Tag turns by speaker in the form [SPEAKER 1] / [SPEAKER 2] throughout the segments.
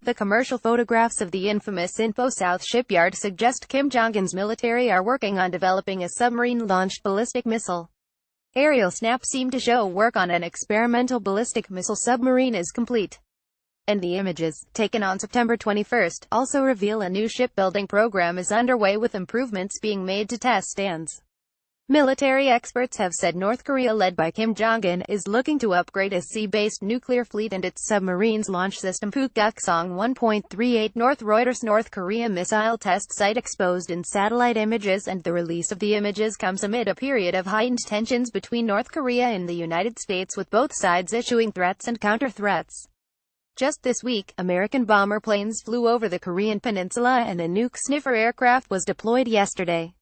[SPEAKER 1] The commercial photographs of the infamous Inpo South shipyard suggest Kim Jong-un's military are working on developing a submarine-launched ballistic missile. Aerial snaps seem to show work on an experimental ballistic missile submarine is complete. And the images, taken on September 21, also reveal a new shipbuilding program is underway with improvements being made to test stands. Military experts have said North Korea, led by Kim Jong-un, is looking to upgrade its sea-based nuclear fleet and its submarines launch system. Pukguksong 1.38 North Reuters. North Korea missile test site exposed in satellite images, and the release of the images comes amid a period of heightened tensions between North Korea and the United States, with both sides issuing threats and counter-threats. Just this week, American bomber planes flew over the Korean peninsula and a nuke sniffer aircraft was deployed yesterday.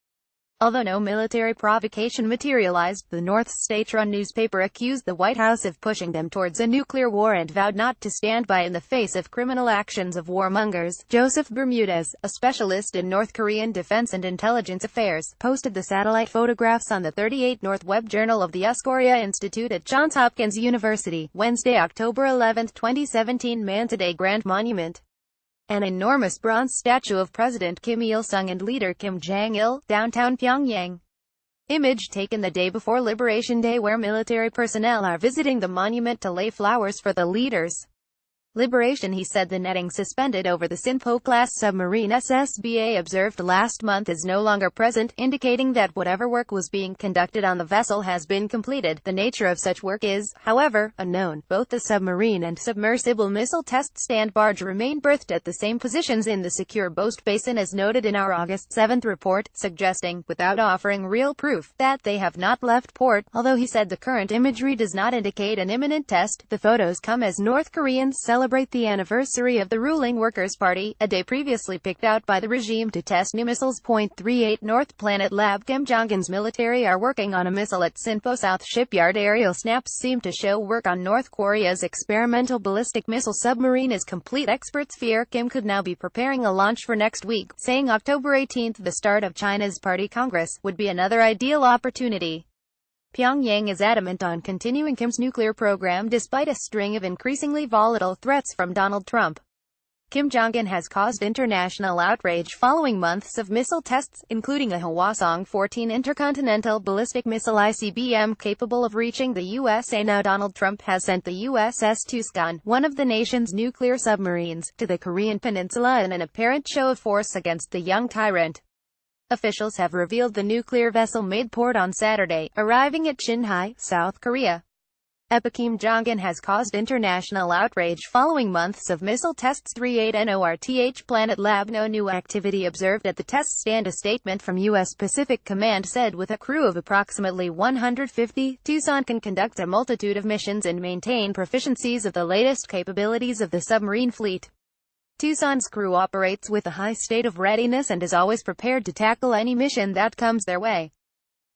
[SPEAKER 1] Although no military provocation materialized, the North state-run newspaper accused the White House of pushing them towards a nuclear war and vowed not to stand by in the face of criminal actions of warmongers. Joseph Bermudez, a specialist in North Korean defense and intelligence affairs, posted the satellite photographs on the 38 North web journal of the Uskoria Institute at Johns Hopkins University, Wednesday, October 11, 2017. Man Today Grand Monument. An enormous bronze statue of President Kim Il-sung and leader Kim Jong-il, downtown Pyongyang. Image taken the day before Liberation Day, where military personnel are visiting the monument to lay flowers for the leaders. Liberation, he said. The netting suspended over the Sinpo-class submarine SSBA observed last month is no longer present, indicating that whatever work was being conducted on the vessel has been completed. The nature of such work is, however, unknown. Both the submarine and submersible missile test stand barge remain berthed at the same positions in the secure Bost Basin, as noted in our August 7 report, suggesting, without offering real proof, that they have not left port. Although he said the current imagery does not indicate an imminent test, the photos come as North Koreans celebrate the anniversary of the ruling Workers' Party, a day previously picked out by the regime to test new missiles. 38 North Planet Lab. Kim Jong-un's military are working on a missile at Sinpo South shipyard. Aerial snaps seem to show work on North Korea's experimental ballistic missile submarine is complete. Experts fear Kim could now be preparing a launch for next week, saying October 18, the start of China's Party Congress, would be another ideal opportunity. Pyongyang is adamant on continuing Kim's nuclear program despite a string of increasingly volatile threats from Donald Trump. Kim Jong-un has caused international outrage following months of missile tests, including a Hwasong-14 intercontinental ballistic missile ICBM capable of reaching the USA. Now Donald Trump has sent the USS Tucson, one of the nation's nuclear submarines, to the Korean peninsula in an apparent show of force against the young tyrant. Officials have revealed the nuclear vessel made port on Saturday, arriving at Sinhae, South Korea. Kim Jong-un has caused international outrage following months of missile tests. 38 North Planet Lab. No new activity observed at the test stand, a statement from U.S. Pacific Command said. With a crew of approximately 150, Tucson can conduct a multitude of missions and maintain proficiencies of the latest capabilities of the submarine fleet. Tucson's crew operates with a high state of readiness and is always prepared to tackle any mission that comes their way.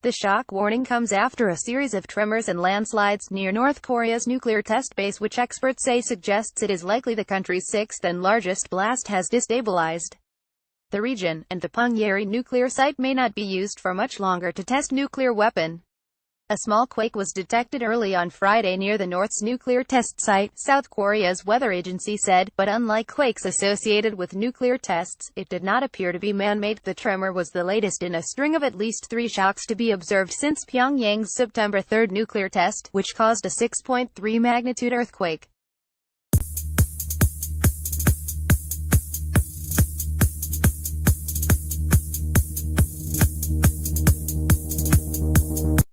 [SPEAKER 1] The shock warning comes after a series of tremors and landslides near North Korea's nuclear test base, which experts say suggests it is likely the country's sixth and largest blast has destabilized the region, and the Punggye-ri nuclear site may not be used for much longer to test nuclear weapon. A small quake was detected early on Friday near the North's nuclear test site, South Korea's weather agency said, but unlike quakes associated with nuclear tests, it did not appear to be man-made. The tremor was the latest in a string of at least 3 shocks to be observed since Pyongyang's September 3 nuclear test, which caused a 6.3 magnitude earthquake.